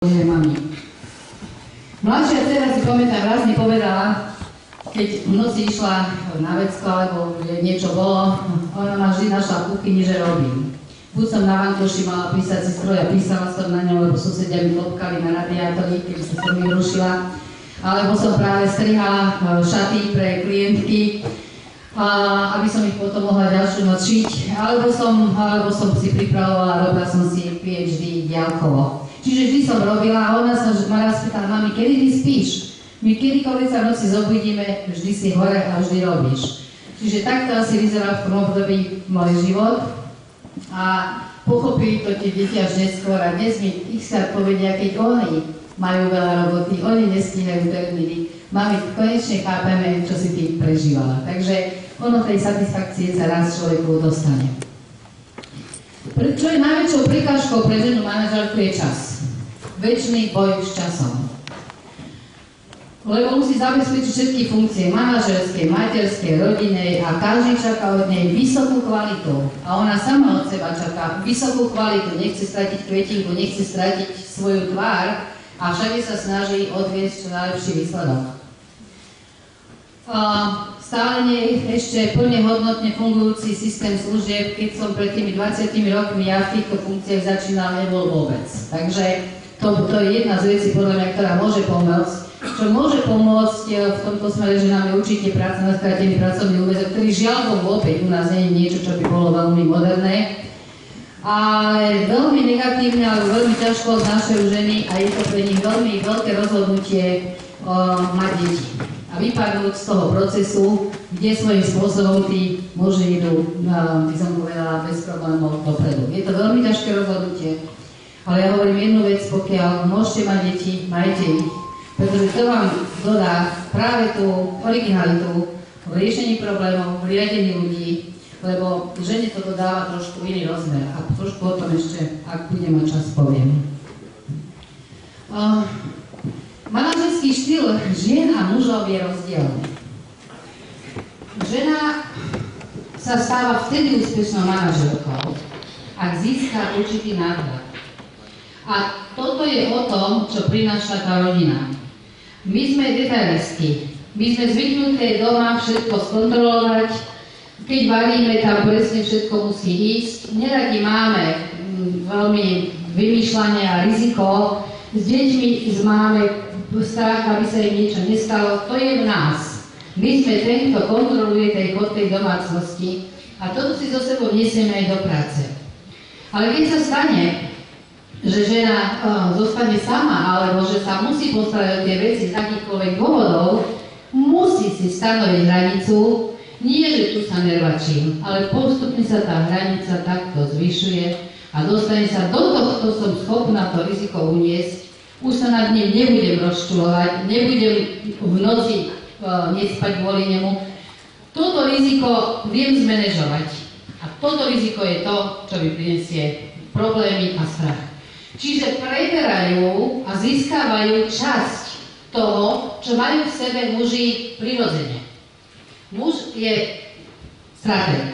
mami. Mladšia dcera si pamätám, raz mi povedala, keď v noci išla na vecko, alebo niečo bolo, ona ma vždy našla v kuchyni, že robím. Buď som na vankoši mala písací stroj a písala som na ňom, lebo susedia mi klopkali na radiátori, keď sa som mi rušila. Alebo som práve strihala šaty pre klientky, aby som ich potom mohla ďalšiu noc šiť. Alebo som si pripravovala, robila som si PhD diaľkovo. Čiže vždy som robila a ona sa ma raz pýtala, mami, kedy ty spíš? My kedykoľvek sa v noci zobudíme, vždy si hore a vždy robíš. Čiže takto asi vyzerá v tom období môj život. A pochopili to tie deti až neskôr a dnes mi ich-krát povedia, keď oni majú veľa roboty, oni nestíhajú termíny. Mami, konečne chápeme, čo si ty prežívala. Takže ono tej satisfakcie sa raz človeku dostane. Čo je najväčšou prekážkou pre ženu manažerku je čas. Večný boj s časom. Lebo musí zabezpečiť všetky funkcie manažerské, materské, rodinnej a každý čaká od nej vysokú kvalitu. A ona sama od seba čaká vysokú kvalitu, nechce stratiť kvetinku, nechce stratiť svoju tvár a všade sa snaží odviesť čo najlepší výsledok. Stále nie je ešte plne hodnotne fungujúci systém služieb, keď som pred tými 20 rokmi ja v týchto funkciách začínala, nebol vôbec. Takže to je jedna z vecí, podľa mňa, ktorá môže pomôcť. Čo môže pomôcť v tomto smere, že nám je určite práca na skrátený pracovný úväzok, ktorý žiaľ opäť u nás nie je niečo, čo by bolo veľmi moderné. Ale veľmi negatívne, alebo veľmi ťažko znášajú ženy a je to pre nich veľmi veľké rozhodnutie mať deti. A vypadnúť z toho procesu, kde svojím spôsobom tí muži idú, by som povedala, bez problémov dopredu. Je to veľmi ťažké rozhodnutie, ale ja hovorím jednu vec, pokiaľ môžete mať deti, majte ich. Pretože to vám dodá práve tú originalitu v riešení problémov, v riadení ľudí, lebo žene to dodáva trošku iný rozmer a trošku o tom ešte, ak budem mať čas, poviem. Manažerský štýl žien a mužov je rozdielny. Žena sa stáva vtedy úspešnou manažerkou, ak získa určitý nadhľad. A toto je o tom, čo prináša tá rodina. My sme detailisti. My sme zvyknuté doma všetko skontrolovať. Keď varíme, tam presne všetko musí ísť. Neradi máme veľmi vymýšľanie a riziko. S deťmi máme strach, aby sa im niečo nestalo. To je v nás. My sme ten, kto kontroluje tej chod tej domácnosti. A toto si so sebou nesieme aj do práce. Ale keď sa stane, že žena zostane sama, alebo že sa musí postarať o tie veci z akýchkoľvek dôvodov, musí si stanoviť hranicu, nie že tu sa nervačím, ale postupne sa tá hranica takto zvyšuje a dostane sa do tohto, som schopná to riziko uniesť, už sa nad ním nebudem rozčulovať, nebudem v noci nespať kvôli nemu. Toto riziko viem zmanéžovať a toto riziko je to, čo mi prinesie problémy a strach. Čiže preberajú a získavajú časť toho, čo majú v sebe muži prirodzene. Muž je stratég.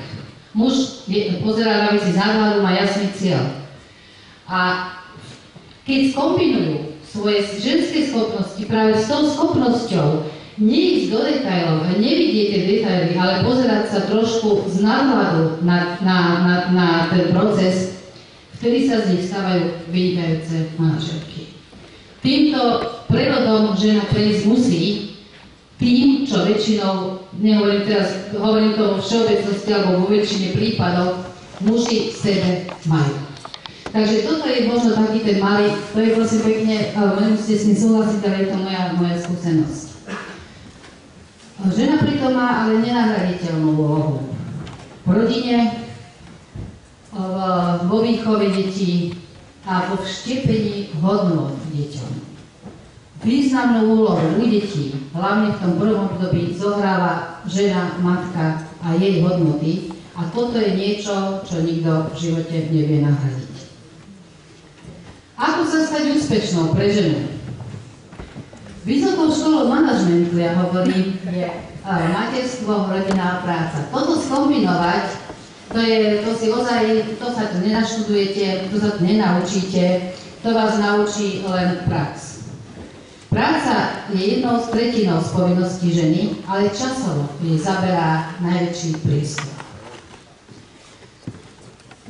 Muž pozerá na veci z nadhľadu, má jasný cieľ. A keď skombinujú svoje ženské schopnosti práve s tou schopnosťou neísť do detailov a nevidieť tie detaily, ale pozerať sa trošku z nadhľadu na ten proces, vtedy sa z nich stávajú vynikajúce manažerky. Týmto prerodom žena prejsť musí, tým, čo väčšinou, nehovorím teraz, hovorím to vo všeobecnosti alebo vo väčšine prípadov, muži v sebe majú. Takže toto je možno taký ten malý, to je prosím pekne, nemusíte s ním súhlasiť, ale je to moja skúsenosť. Žena pritom má ale nenahraditeľnú úlohu v rodine, vo výchove detí a vo vštepení hodnôt deťom. Významnú úlohu u detí, hlavne v tom prvom období, zohráva žena, matka a jej hodnoty a toto je niečo, čo nikto v živote nevie nahradiť. Ako sa stať úspešnou pre ženu? Vysokou školou manažmentu, ja hovorím, je materstvo, rodina a práca. Toto skombinovať, to si ozaj, to sa tu nenaštudujete, to sa tu nenaučíte, To vás naučí len prax. Práca je jednou z tretinou z povinností ženy, ale časovo jej zaberá najväčší priestor.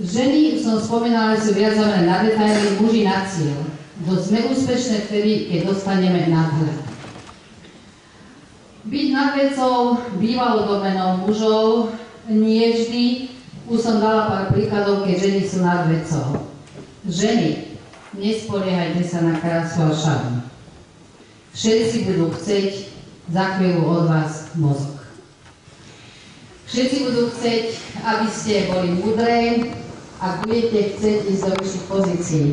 Ženy, som spomínala, sú viac zamerane na detaily, muži na cieľ. To sme úspešné vtedy, keď dostaneme nadhľad. Byť nad vecou bývalou domenou mužov nie vždy. Už som dala pár príkladov, keď ženy sú nad vecou. Ženy, nespoliehajte sa na krásu a šarm. Všetci budú chcieť za chvíľu od vás mozog. Všetci budú chcieť, aby ste boli múdre, ak budete chcieť ísť do vyšších pozícií.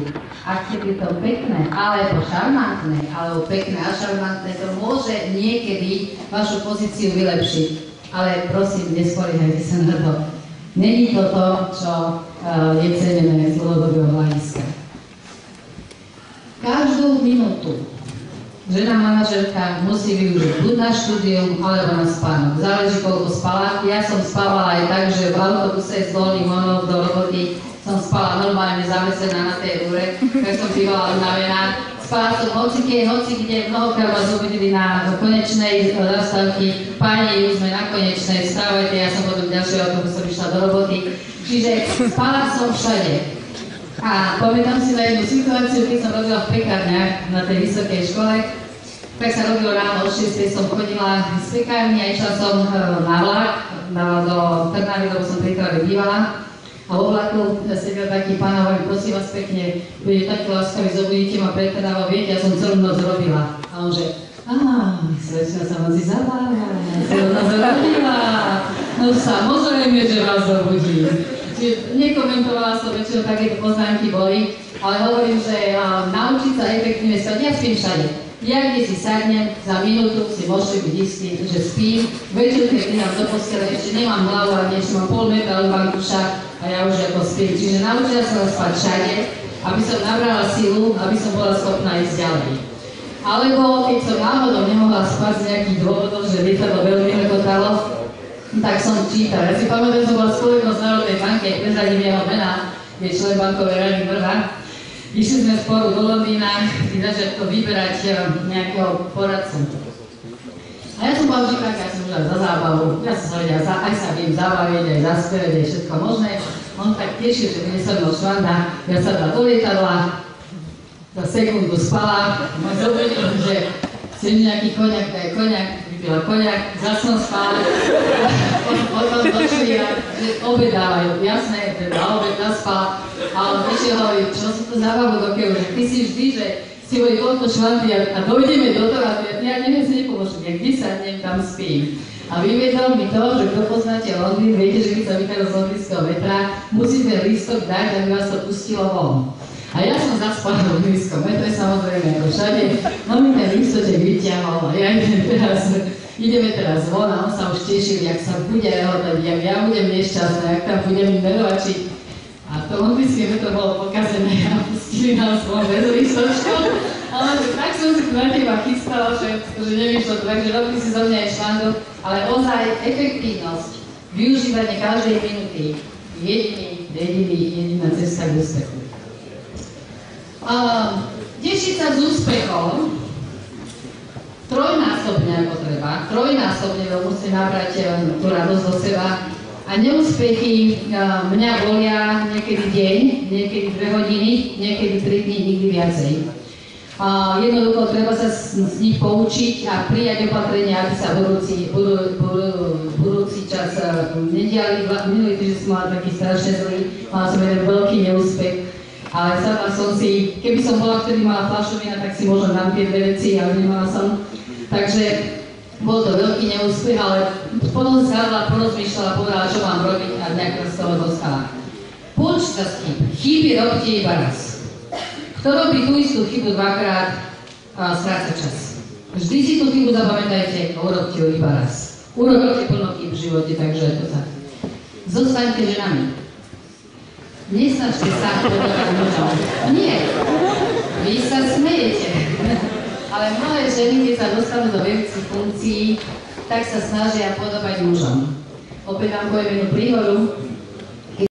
Ak je to pekné, alebo šarmantné, alebo pekné a šarmantné, to môže niekedy vašu pozíciu vylepšiť. Ale prosím, nespoliehajte sa na to. Není to to, čo je cenené z dlhodobého hľadiska. Každú minútu žena manažérka musí využiť buď na štúdium, alebo na spánok. Záleží, koľko spala. Ja som spávala aj tak, že v autobuse z Dolných Honov do roboty som spala normálne zavesená na tej rúre, tak som bývala unavená. Spala som hoci kde, mnohokrát vás uvideli na konečnej zastávky. Páni, už sme na konečnej, vstávajte, ja som potom ďalšieho autobusom išla do roboty. Čiže spala som všade. A pamätám si na jednu situáciu, keď som robila v pekárniach na tej vysokej škole, tak sa robilo ráno o 6. som chodila z pekárny a išla som na vlak do Trnavy, lebo som pri Trnave bývala. A vo vlaku sedel taký pán a hovorí, prosím vás pekne, budete taký láskavý, zobudíte ma pre Trnavo, viete, ja som celú noc robila. A on že, slečna sa moci zabáva, celú noc robila. No samozrejme, že vás zobudí. Čiže nekomentovala som väčšinou, takéto poznámky boli, ale hovorím, že naučiť sa efektívne spať, ja spím všade. Ja kde si sadnem, za minútu si môžete byť istý, že spím. Večer, keď idem do postele, ešte nemám hlavu a ešte mám pol metra od vankuša a ja už ako spím. Čiže naučila som spať všade, aby som nabrala silu, aby som bola schopná ísť ďalej. Alebo keď som náhodou nemohla spať z nejakých dôvodov, že lietadlo veľmi rekotalo, tak som čítala. Ja si pamätám, že som bola s kolegom z Národnej banky, prezradím jeho mena, je člen bankovej rady Brna. Išli sme spolu do Londýna, si začať to vyberať nejakého poradcu. A ja som bola vždy taká, ja som už za zábavu, ja som sa vedela, aj sa viem zabaviť, aj zaspievať, aj všetko možné. On tak tešil, že bude so mnou švanda, ja sa dala do lietadla, za sekundu spala, ma zobudil, že chcem nejaký koňak, daj koňak, vypila koňak, zase som spala, potom došli a obedávajú, jasné, teda obed zaspala, ale vyšiel hovorí, čo si to zábavu do keľu, že ty si vždy, že si hovorí toľko švanty a dojdeme do toho, a ja neviem si nepomôžem, ja kde sadnem, tam spím. A vyvedol mi to, že kto poznáte Londýn, viete, že keď sa vychádza z londýnskeho metra, musíte lístok dať, aby vás to pustilo von. A ja som zaspala v londýnskom metre, samozrejme, ako všade, no mi ten lístoček vyťahol a ja ideme teraz von a on sa už tešil, jak sa bude rehodať, jak ja budem nešťastná, jak tam budem merovačiť. A to londýnske metro bolo pokazené a pustili nás von bez lístočkov. Ale tak som si na teba chystala, že nevyšlo to, takže robili si zo mňa aj švandu, ale ozaj efektívnosť, využívanie každej minúty, jediná cesta k úspechu. Tešiť sa z úspechov, trojnásobne ako treba, trojnásobne musí nabrať tú radosť do seba. A neúspechy mňa bolia niekedy deň, niekedy 2 hodiny, niekedy 3 dní, nikdy viacej. Jednoducho treba sa z nich poučiť a prijať opatrenia, aby sa budúci čas nediali. Minulý týždeň som mala taký strašne zlý, mala som jeden veľký neúspech, ale sadla som si, keby som bola vtedy mala fľašu vína, tak si možno dám tie 2 veci, ale nemala som. Takže bol to veľký neúspech, ale potom sadla, porozmýšľala, povedala, čo mám robiť a nejak z toho dostala. Poučte sa s tým, chyby robíte iba raz. Kto robí tú istú chybu 2-krát, stráca čas. Vždy si tú chybu zapamätajte a urobte ju iba raz. Urobte plno chyb v živote, takže to tak. Zostaňte ženami. Nesnažte sa podľať mužom. Nie. Vy sa smejete. Ale mnohé ženy, keď sa dostanú do vedúcich funkcií, tak sa snažia podobať mužom. Opäť vám poviem jednu príhodu.